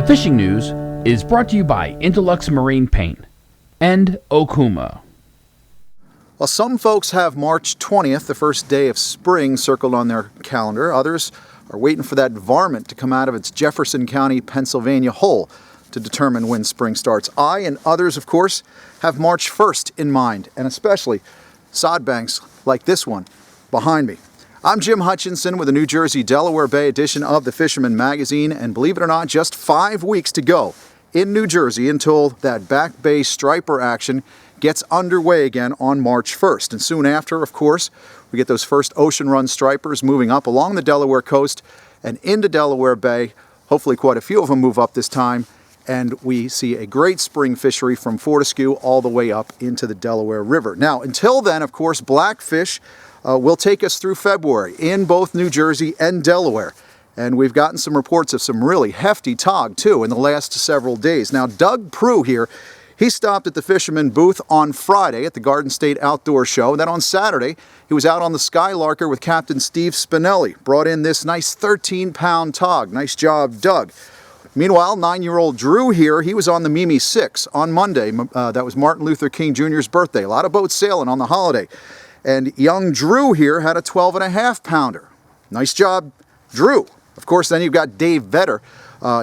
The fishing news is brought to you by NOAA Marine Paint and Okuma. Well, some folks have March 20th, the first day of spring, circled on their calendar. Others are waiting for that varmint to come out of its Jefferson County, Pennsylvania hole to determine when spring starts. I and others, of course, have March 1st in mind, and especially sod banks like this one behind me. I'm Jim Hutchinson with the New Jersey, Delaware Bay edition of the Fisherman magazine, and believe it or not, just 5 weeks to go in New Jersey until that back bay striper action gets underway again on March 1st. And soon after, of course, we get those first ocean run stripers moving up along the Delaware coast and into Delaware Bay. Hopefully quite a few of them move up this time, and we see a great spring fishery from Fortescue all the way up into the Delaware River. Now, until then, of course, blackfish will take us through February in both New Jersey and Delaware. And we've gotten some reports of some really hefty tog, too, in the last several days. Now, Doug Prue here, he stopped at the Fisherman booth on Friday at the Garden State Outdoor Show. And then on Saturday, he was out on the Skylarker with Captain Steve Spinelli. Brought in this nice 13-pound tog. Nice job, Doug. Meanwhile, 9-year-old Drew here, he was on the Mimi 6 on Monday. That was Martin Luther King Jr.'s birthday. A lot of boats sailing on the holiday. And young Drew here had a 12.5-pounder. Nice job, Drew. Of course, then you've got Dave Vetter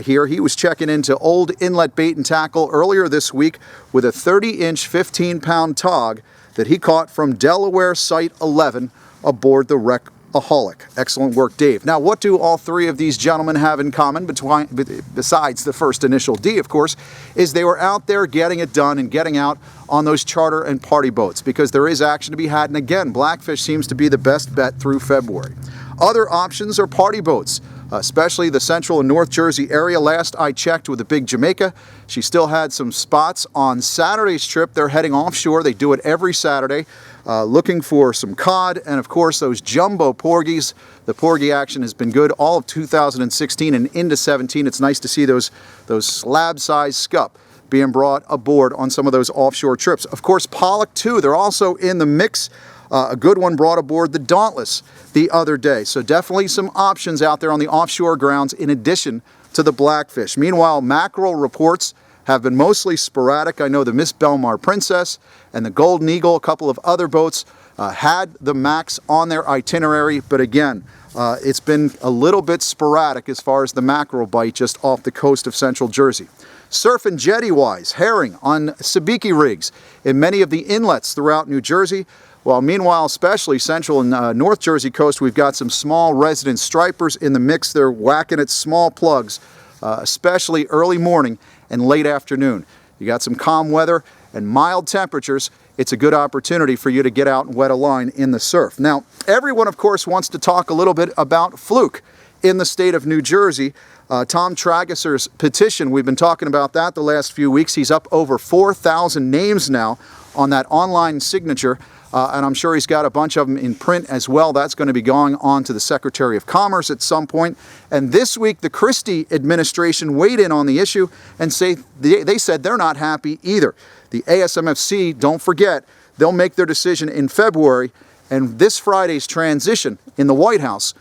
here. He was checking into Old Inlet Bait and Tackle earlier this week with a 30-inch, 15-pound tog that he caught from Delaware Site 11 aboard the Wreck-a-Holic. Excellent work, Dave. Now, what do all three of these gentlemen have in common, besides the first initial D, of course, is they were out there getting it done and getting out on those charter and party boats, because there is action to be had, and again, blackfish seems to be the best bet through February. Other options are party boats, especially the central and North Jersey area. Last I checked with the Big Jamaica, she still had some spots on Saturday's trip. They're heading offshore. They do it every Saturday, looking for some cod and, of course, those jumbo porgies. The porgy action has been good all of 2016 and into 17. It's nice to see those slab-sized scup being brought aboard on some of those offshore trips. Of course, pollock, too, they're also in the mix. A good one brought aboard the Dauntless the other day. So definitely some options out there on the offshore grounds in addition to the blackfish. Meanwhile, mackerel reports have been mostly sporadic. I know the Miss Belmar Princess and the Golden Eagle, a couple of other boats, had the Max on their itinerary, but again, it's been a little bit sporadic as far as the mackerel bite just off the coast of central Jersey. Surf and jetty-wise, herring on sabiki rigs in many of the inlets throughout New Jersey. While meanwhile, especially central and North Jersey coast, we've got some small resident stripers in the mix. They're whacking at small plugs, especially early morning and late afternoon. You got some calm weather and mild temperatures. It's a good opportunity for you to get out and wet a line in the surf. Now, everyone, of course, wants to talk a little bit about fluke in the state of New Jersey. Tom Trageser's petition, we've been talking about that the last few weeks. He's up over 4,000 names now on that online signature. And I'm sure he's got a bunch of them in print as well. That's going to be going on to the Secretary of Commerce at some point. And this week, the Christie administration weighed in on the issue and they said they're not happy either. The ASMFC, don't forget, they'll make their decision in February. And this Friday's transition in the White House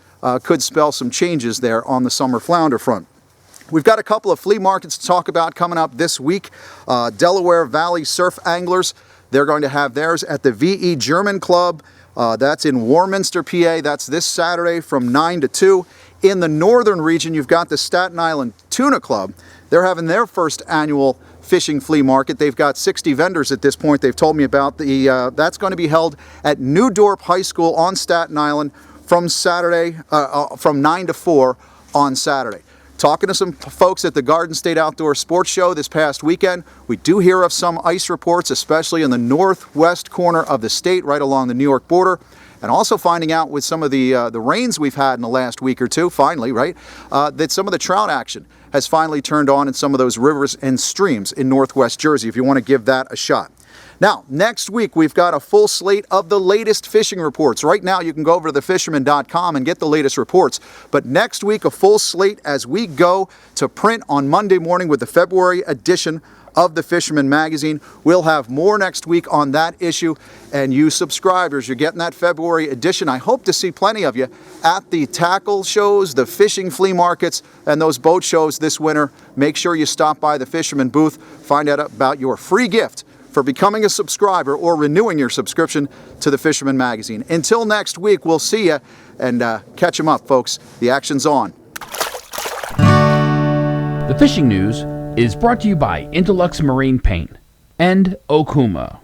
could spell some changes there on the summer flounder front. We've got a couple of flea markets to talk about coming up this week. Delaware Valley Surf Anglers, they're going to have theirs at the VE German Club. That's in Warminster, PA. That's this Saturday from 9 to 2. In the northern region, you've got the Staten Island Tuna Club. They're having their first annual fishing flea market. They've got 60 vendors at this point. They've told me about that's going to be held at New Dorp High School on Staten Island from Saturday, from 9 to 4 on Saturday. Talking to some folks at the Garden State Outdoor Sports Show this past weekend, we do hear of some ice reports, especially in the northwest corner of the state, right along the New York border. And also finding out with some of the rains we've had in the last week or two, finally, right, that some of the trout action has finally turned on in some of those rivers and streams in northwest Jersey, if you want to give that a shot. Now, next week, we've got a full slate of the latest fishing reports. Right now, you can go over to thefisherman.com and get the latest reports. But next week, a full slate as we go to print on Monday morning with the February edition of the Fisherman magazine. We'll have more next week on that issue. And you subscribers, you're getting that February edition. I hope to see plenty of you at the tackle shows, the fishing flea markets, and those boat shows this winter. Make sure you stop by the Fisherman booth, find out about your free gift for becoming a subscriber or renewing your subscription to the Fisherman magazine. Until next week, we'll see you, and catch them up, folks. The action's on. The fishing news is brought to you by NOAA Marine and Okuma.